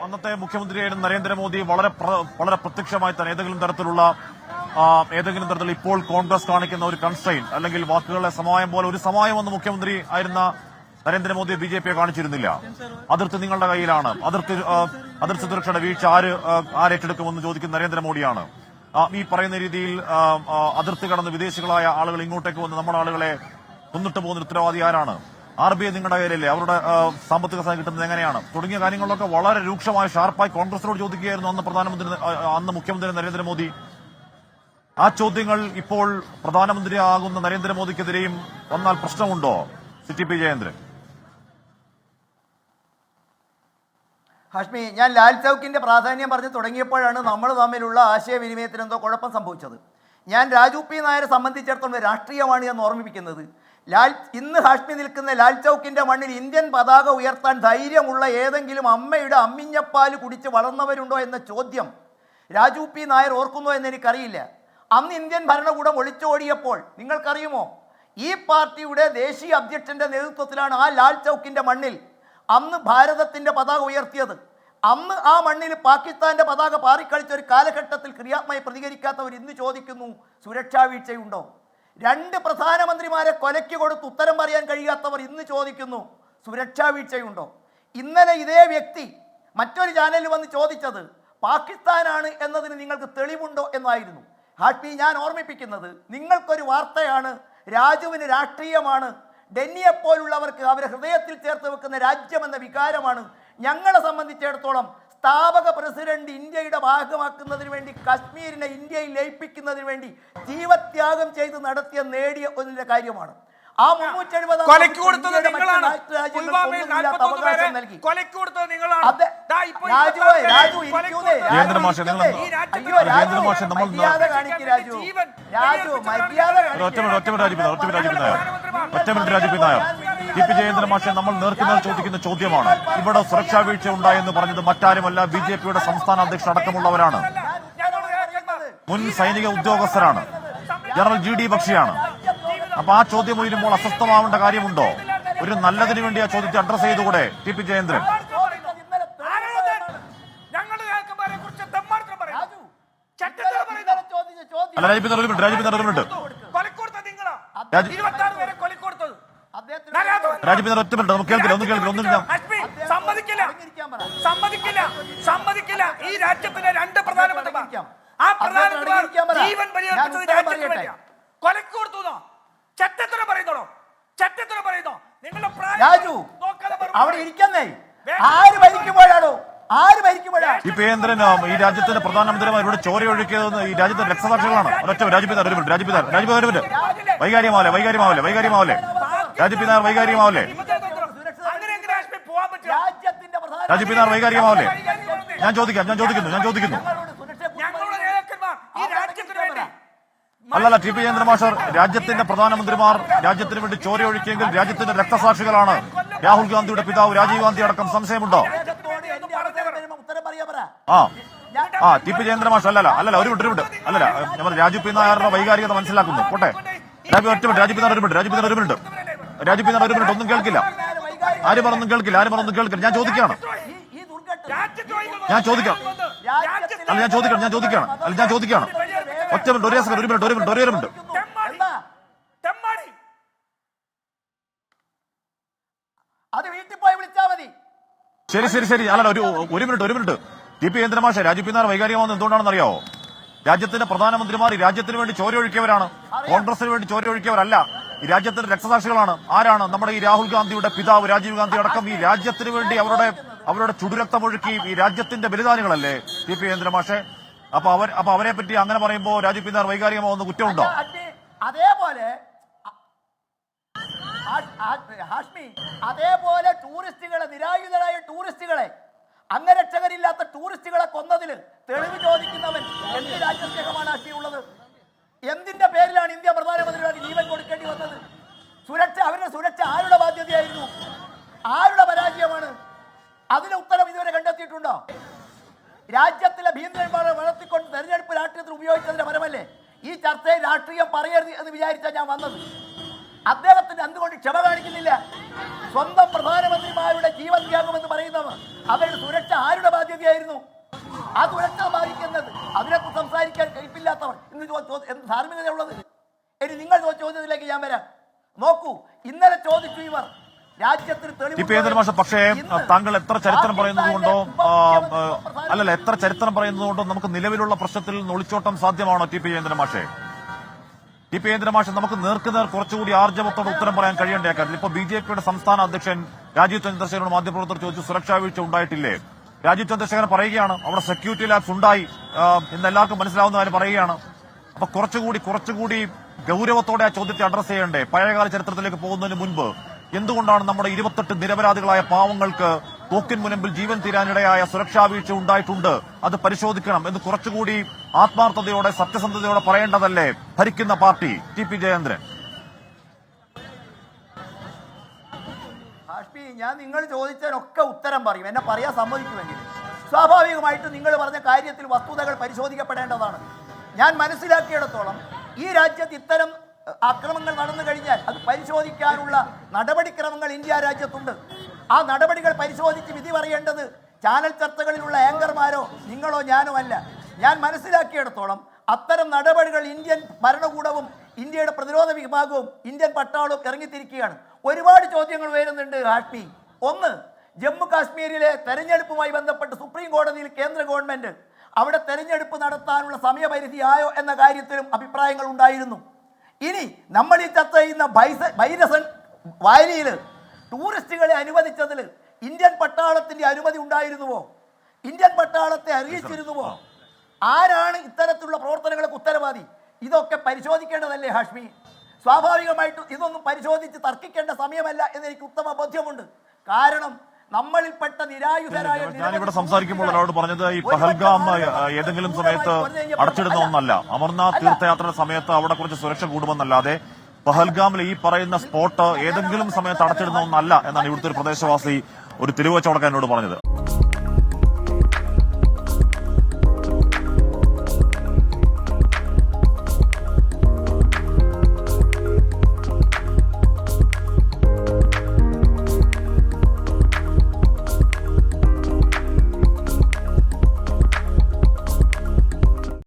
അന്നത്തെ മുഖ്യമന്ത്രിയായിരുന്ന നരേന്ദ്രമോദി വളരെ പ്രത്യക്ഷമായി തന്നെ ഏതെങ്കിലും തരത്തിലുള്ള ഇപ്പോൾ കോൺഗ്രസ് കാണിക്കുന്ന ഒരു കൺസ്ട്രെയിൻ അല്ലെങ്കിൽ വാക്കുകളെ സമവായം പോലെ ഒരു സമവായമൊന്നും മുഖ്യമന്ത്രി ആയിരുന്ന നരേന്ദ്രമോദിയെ ബിജെപിയെ കാണിച്ചിരുന്നില്ല. അതിർത്തി നിങ്ങളുടെ കയ്യിലാണ്, അതിർത്തി സുരക്ഷയുടെ വീഴ്ച ആരേറ്റെടുക്കുമെന്ന് ചോദിക്കുന്ന നരേന്ദ്രമോദിയാണ്. ഈ പറയുന്ന രീതിയിൽ അതിർത്തി കടന്ന് വിദേശികളായ ആളുകൾ ഇങ്ങോട്ടേക്ക് വന്ന് നമ്മുടെ ആളുകളെ കൊന്നിട്ട് പോകുന്ന ഉത്തരവാദി ആരാണ്? RBI നിങ്ങളുടെ കയ്യിലല്ലേ? അവരുടെ സാമ്പത്തിക സഹായം കിട്ടുന്നത് എങ്ങനെയാണ്? തുടങ്ങിയ കാര്യങ്ങളിലൊക്കെ വളരെ രൂക്ഷമായി ഷാർപ്പായി കോൺഗ്രസിനോട് ചോദിക്കുകയായിരുന്നു അന്ന് മുഖ്യമന്ത്രി നരേന്ദ്രമോദി. ആ ചോദ്യങ്ങൾ ഇപ്പോൾ പ്രധാനമന്ത്രിയാകുന്ന നരേന്ദ്രമോദിക്കെതിരെയും വന്നാൽ പ്രശ്നമുണ്ടോ? CTP ജയേന്ദ്രൻ. ഹാഷ്മി, ഞാൻ ലാൽ ചൌക്കിന്റെ പ്രാധാന്യം പറഞ്ഞ് തുടങ്ങിയപ്പോഴാണ് നമ്മൾ തമ്മിലുള്ള ആശയവിനിമയത്തിന് എന്തോ കുഴപ്പം സംഭവിച്ചത്. ഞാൻ രാജു P നായരെ സംബന്ധിച്ചിടത്തോളം രാഷ്ട്രീയമാണ് എന്ന് ഓർമ്മിപ്പിക്കുന്നത്. ഇന്ന് ഹാഷ്മി നിൽക്കുന്ന ലാൽ ചൌക്കിന്റെ മണ്ണിൽ ഇന്ത്യൻ പതാക ഉയർത്താൻ ധൈര്യമുള്ള ഏതെങ്കിലും അമ്മയുടെ അമ്മിഞ്ഞപ്പാൽ കുടിച്ച് വളർന്നവരുണ്ടോ എന്ന ചോദ്യം രാജു P നായർ ഓർക്കുന്നോ എന്ന് എനിക്കറിയില്ല. അന്ന് ഇന്ത്യൻ ഭരണകൂടം ഒളിച്ചോടിയപ്പോൾ നിങ്ങൾക്കറിയുമോ, ഈ പാർട്ടിയുടെ ദേശീയ അധ്യക്ഷന്റെ നേതൃത്വത്തിലാണ് ആ ലാൽ ചൌക്കിന്റെ മണ്ണിൽ അന്ന് ഭാരതത്തിന്റെ പതാക ഉയർത്തിയത്. അന്ന് ആ മണ്ണിൽ പാകിസ്ഥാന്റെ പതാക പാറിക്കളിച്ച ഒരു കാലഘട്ടത്തിൽ ക്രിയാത്മകമായി പ്രതികരിക്കാത്തവർ ഇന്ന് ചോദിക്കുന്നു സുരക്ഷാ വീഴ്ചയുണ്ടോ? 2 പ്രധാനമന്ത്രിമാരെ കൊലയ്ക്ക് കൊടുത്ത് ഉത്തരം പറയാൻ കഴിയാത്തവർ ഇന്ന് ചോദിക്കുന്നു സുരക്ഷാ വീഴ്ചയുണ്ടോ? ഇന്നലെ ഇതേ വ്യക്തി മറ്റൊരു ചാനലിൽ വന്ന് ചോദിച്ചത് പാകിസ്ഥാനാണ് എന്നതിന് നിങ്ങൾക്ക് തെളിവുണ്ടോ എന്നായിരുന്നു. ഹാഷ്മി, ഞാൻ ഓർമ്മിപ്പിക്കുന്നത് നിങ്ങൾക്കൊരു വാർത്തയാണ്, രാജുവിന് രാഷ്ട്രീയമാണ്, ഡെന്നിയെപ്പോലുള്ളവർക്ക് അവരെ ഹൃദയത്തിൽ ചേർത്ത് വെക്കുന്ന രാജ്യമെന്ന വികാരമാണ്. ഞങ്ങളെ സംബന്ധിച്ചിടത്തോളം സ്ഥാപക പ്രസിഡന്റ് ഇന്ത്യയുടെ ഭാഗമാക്കുന്നതിന് വേണ്ടി കശ്മീരിനെ ഇന്ത്യയിൽ ലയിപ്പിക്കുന്നതിന് വേണ്ടി ജീവത്യാഗം ചെയ്ത് നേടിയ ഒന്നിന്റെ കാര്യമാണ്. ആ 370 TP ജയേന്ദ്രൻ മാഷെ, നമ്മൾ നേർക്കുനേർ ചോദിക്കുന്ന ചോദ്യമാണ്. ഇവിടെ സുരക്ഷാ വീഴ്ച ഉണ്ടായെന്ന് പറഞ്ഞത് മറ്റാരുമല്ല, BJPയുടെ സംസ്ഥാന അധ്യക്ഷൻ അടക്കമുള്ളവരാണ്, മുൻ സൈനിക ഉദ്യോഗസ്ഥരാണ്, ജനറൽ GD ബക്ഷിയാണ്. അപ്പൊ ആ ചോദ്യം ഉയരുമ്പോൾ അസ്വസ്ഥമാവേണ്ട കാര്യമുണ്ടോ? ഒരു നല്ലതിന് വേണ്ടി ആ ചോദ്യത്തെ അഡ്രസ് ചെയ്തുകൂടെ TP ജയേന്ദ്രൻ? അല്ല, രാജീവ് ഒരു മിനിറ്റ് ഒറ്റ മിനിറ്റ് നമുക്ക് കേൾക്കില്ല. സമ്മതിക്കില്ല. ഈ രാജ്യത്തിന്റെ 2 പ്രധാനമന്ത്രിമാർ ജീവൻ ബലിയർപ്പിച്ചത് രാജ്യത്തിന് വേണ്ടിയാ. കൊലക്ക് കൊടുത്തു ചട്ടത്തിന് പറയുന്നോ? നിങ്ങളുടെ രാജു അവിടെ ഇരിക്കുന്നേ ആര് ഭരിക്കുമ്പോഴാണോ TP ഈ രാജ്യത്തിന്റെ പ്രധാനമന്ത്രിമാർ ഇവിടെ ചോരയൊഴുക്കിയതെന്ന് ഈ രാജ്യത്തിന്റെ രക്തസാക്ഷികളാണ്. ഒരൊറ്റ രാജീവ് വൈകാര്യമാവല്ലേ രാജീവ് നായർ വൈകാര്യമാവല്ലേ? ഞാൻ ചോദിക്കുന്നു. അല്ലല്ല, TP ജയേന്ദ്ര മാസ്റ്റർ, രാജ്യത്തിന്റെ പ്രധാനമന്ത്രിമാർ രാജ്യത്തിന് വേണ്ടി ചോരയൊഴുക്കിയെങ്കിൽ രാജ്യത്തിന്റെ രക്തസാക്ഷികളാണ് രാഹുൽ ഗാന്ധിയുടെ പിതാവ് രാജീവ് ഗാന്ധി അടക്കം. സംശയമുണ്ടോ? TP ജയേന്ദ്ര മാസ്റ്റർ അല്ലല്ല ഒരു മിനിറ്റ് അല്ലല്ല, നമ്മൾ രാജു P നായരുടെ വൈകാരികത മനസ്സിലാക്കുന്നു. പോട്ടെ, രാജീവ് നായർ ഒരു മിനിറ്റ് ഒന്നും കേൾക്കില്ല. ആരും പറഞ്ഞൊന്നും കേൾക്കില്ല. ഞാൻ ചോദിക്കുകയാണ്. ഒറ്റ മിനിറ്റ്, ഒരു മിനിറ്റ്. ശരി. അല്ലല്ല, ഒരു മിനിറ്റ്. TP ജയേന്ദ്ര മാഷെ, രാജു P നായർ വൈകാരികമാവുന്നത് എന്തുകൊണ്ടാണെന്ന് അറിയാവോ? രാജ്യത്തിന്റെ പ്രധാനമന്ത്രിമാർ ഈ രാജ്യത്തിന് വേണ്ടി ചോരയൊഴുക്കിയവരാണ്, കോൺഗ്രസിന് വേണ്ടി ചോരയൊഴുക്കിയവരല്ല. ഈ രാജ്യത്തിന്റെ രക്തസാക്ഷികളാണ്. ആരാണ്? നമ്മുടെ ഈ രാഹുൽ ഗാന്ധിയുടെ പിതാവ് രാജീവ് ഗാന്ധി അടക്കം ഈ രാജ്യത്തിന് വേണ്ടി അവരുടെ ചുടുരക്തമൊഴുക്കി ഈ രാജ്യത്തിന്റെ ബലിദാനികളല്ലേ TP ജയേന്ദ്ര മാഷെ? അപ്പൊ അവരെ പറ്റി അങ്ങനെ പറയുമ്പോ രാജു P നായർ വൈകാരികമാവുന്ന കുറ്റമുണ്ടോ? അതേപോലെ ടൂറിസ്റ്റുകളെ, നിരായുധരായ ടൂറിസ്റ്റുകളെ, അംഗരക്ഷകരില്ലാത്ത ടൂറിസ്റ്റുകളെ കൊന്നതിൽ തെളിവ് ചോദിക്കുന്നവൻ എന്ത് രാജ്യസ്നേഹമാണ് ഹാഷ്മി ഉള്ളത്? എന്തിന്റെ പേരിലാണ് ഇന്ത്യ പ്രധാനമന്ത്രിമാർക്ക് ജീവൻ കൊടുക്കേണ്ടി വന്നത്? അവരുടെ സുരക്ഷ ആരുടെ ബാധ്യതയായിരുന്നു? ആരുടെ പരാജയമാണ്? അതിന് ഉത്തരം ഇതുവരെ കണ്ടെത്തിയിട്ടുണ്ടോ? രാജ്യത്തിലെ ഭീകരന്മാരെ വളർത്തിക്കൊണ്ട് തെരഞ്ഞെടുപ്പ് രാഷ്ട്രീയത്തിൽ ഉപയോഗിച്ചതിന്റെ ഫലമല്ലേ ഈ ചർച്ചയിൽ രാഷ്ട്രീയം പറയരുത് എന്ന് വിചാരിച്ചാൽ ഞാൻ വന്നത്. അദ്ദേഹത്തിന് എന്തുകൊണ്ട് ക്ഷമ കാണിക്കുന്നില്ല? സ്വന്തം പ്രധാനമന്ത്രിമാരുടെ ജീവൻ ത്യാഗമെന്ന് പറയുന്നവർ അവരുടെ സുരക്ഷ ആരുടെ ബാധ്യതയായിരുന്നു? ആ സുരക്ഷ ബാധിക്കുന്നത് അതിനെക്കുറിച്ച് സംസാരിക്കാൻ കഴിപ്പില്ലാത്തവർ ഇന്ന് ധാർമ്മികതയുള്ളത്. ഇനി നിങ്ങൾ ചോദ്യത്തിലേക്ക് ഞാൻ വരാം. നോക്കൂ, ഇന്നലെ ചോദിച്ചു ഇവർ രാജ്യത്തിന് തെളിവ്. പക്ഷേ താങ്കൾ എത്ര ചരിത്രം പറയുന്നതുകൊണ്ടോ അല്ലല്ല എത്ര ചരിത്രം പറയുന്നതുകൊണ്ടോ നമുക്ക് നിലവിലുള്ള പ്രശ്നത്തിൽ നിന്ന് ഒളിച്ചോട്ടം സാധ്യമാണോ? ടി പി ജയേന്ദ്രൻ മാഷേ, ടി പി ജയേന്ദ്രൻ മാഷെ, നമുക്ക് നേർക്കുനേർ കുറച്ചുകൂടി ആർജവത്തോടെ ഉത്തരം പറയാൻ കഴിയേണ്ട കാര്യത്തിൽ ഇപ്പൊ ബി.ജെ.പിയുടെ സംസ്ഥാന അധ്യക്ഷൻ രാജീവ് ചന്ദ്രശേഖരനോട് മാധ്യമപ്രവർത്തകർ ചോദിച്ചു, സുരക്ഷാ വീഴ്ച ഉണ്ടായിട്ടില്ലേ? രാജീവ് ചന്ദ്രശേഖരൻ പറയുകയാണ് അവിടെ സെക്യൂരിറ്റി ലാബ്സ് ഉണ്ടായി എന്ന് എല്ലാവർക്കും മനസ്സിലാവുന്ന കാര്യം പറയുകയാണ്. അപ്പൊ കുറച്ചുകൂടി ഗൌരവത്തോടെ ആ ചോദ്യത്തെ അഡ്രസ് ചെയ്യണ്ടേ? പഴയകാല ചരിത്രത്തിലേക്ക് പോകുന്നതിന് മുൻപ് എന്തുകൊണ്ടാണ് നമ്മുടെ 28 നിരപരാധികളായ പാവങ്ങൾക്ക് തോക്കിൻ മുനമ്പിൽ ജീവൻ തീരാനിടയായ സുരക്ഷാ വീഴ്ച ഉണ്ടായിട്ടുണ്ട്, അത് പരിശോധിക്കണം എന്ന് കുറച്ചുകൂടി ആത്മാർത്ഥതയോടെ സത്യസന്ധതയോടെ പറയേണ്ടതല്ലേ ഭരിക്കുന്ന party? T P Jayendran. Hashmi, ഞാൻ നിങ്ങൾ ചോദിച്ചതിനൊക്കെ ഉത്തരം പറയും, എന്നെ പറയാൻ സമ്മതിക്കുമെങ്കിൽ. സ്വാഭാവികമായിട്ട് നിങ്ങൾ പറഞ്ഞ കാര്യത്തിൽ വസ്തുതകൾ പരിശോധിക്കപ്പെടേണ്ടതാണ്. ഞാൻ മനസ്സിലാക്കിയിടത്തോളം ഈ രാജ്യത്ത് ഇത്തരം അക്രമങ്ങൾ നടന്നു കഴിഞ്ഞാൽ അത് പരിശോധിക്കാനുള്ള നടപടിക്രമങ്ങൾ ഇന്ത്യ രാജ്യത്തുണ്ട്. ആ നടപടികൾ പരിശോധിച്ച് വിധി പറയേണ്ടത് ചാനൽ ചർച്ചകളിലുള്ള ആങ്കർമാരോ നിങ്ങളോ ഞാനോ അല്ല. ഞാൻ മനസ്സിലാക്കിയിടത്തോളം അത്തരം നടപടികൾ ഇന്ത്യൻ ഭരണകൂടവും ഇന്ത്യയുടെ പ്രതിരോധ വിഭാഗവും ഇന്ത്യൻ പട്ടാളവും ഇറങ്ങിത്തിരിക്കുകയാണ്. ഒരുപാട് ചോദ്യങ്ങൾ വരുന്നുണ്ട് ഹാഷ്മി. ഒന്ന്, ജമ്മു കാശ്മീരിലെ തെരഞ്ഞെടുപ്പുമായി ബന്ധപ്പെട്ട് സുപ്രീം കോടതിയിൽ കേന്ദ്ര ഗവൺമെന്റ് അവിടെ തെരഞ്ഞെടുപ്പ് നടത്താനുള്ള സമയപരിധി ആയോ എന്ന കാര്യത്തിലും അഭിപ്രായങ്ങൾ ഉണ്ടായിരുന്നു. ഇനി നമ്മൾ ഈ ചർച്ച ചെയ്യുന്ന ബൈരസൺ വാലിയിൽ ടൂറിസ്റ്റുകളെ അനുവദിച്ചതിൽ ഇന്ത്യൻ പട്ടാളത്തിന്റെ അനുമതി ഉണ്ടായിരുന്നുവോ? ഇന്ത്യൻ പട്ടാളത്തെ അറിയിച്ചിരുന്നുവോ? ആരാണ് ഇത്തരത്തിലുള്ള പ്രവർത്തനങ്ങൾക്ക് ഉത്തരവാദി? ഇതൊക്കെ പരിശോധിക്കേണ്ടതല്ലേ ഹാഷ്മി? സ്വാഭാവികമായിട്ടും ഇതൊന്നും പരിശോധിച്ച് തർക്കിക്കേണ്ട സമയമല്ല എന്നെനിക്ക് ഉത്തമ ബോധ്യമുണ്ട്. കാരണം നമ്മളിൽപ്പെട്ട നിരായുധരായ ഞാനിവിടെ സംസാരിക്കുമ്പോൾ ഒരാളോട് പറഞ്ഞത് ഈ പഹൽഗാം ഏതെങ്കിലും സമയത്ത് അടച്ചിടുന്ന ഒന്നല്ല. അമർനാഥ് തീർത്ഥയാത്രയുടെ സമയത്ത് അവിടെ കുറച്ച് സുരക്ഷ കൂടുമെന്നല്ലാതെ പഹൽഗാമിൽ ഈ പറയുന്ന സ്പോട്ട് ഏതെങ്കിലും സമയത്ത് അടച്ചിടുന്ന ഒന്നല്ല എന്നാണ് ഇവിടുത്തെ ഒരു പ്രദേശവാസി ഒരു തിരുവച്ചവടക്കാരനോട് പറഞ്ഞത്.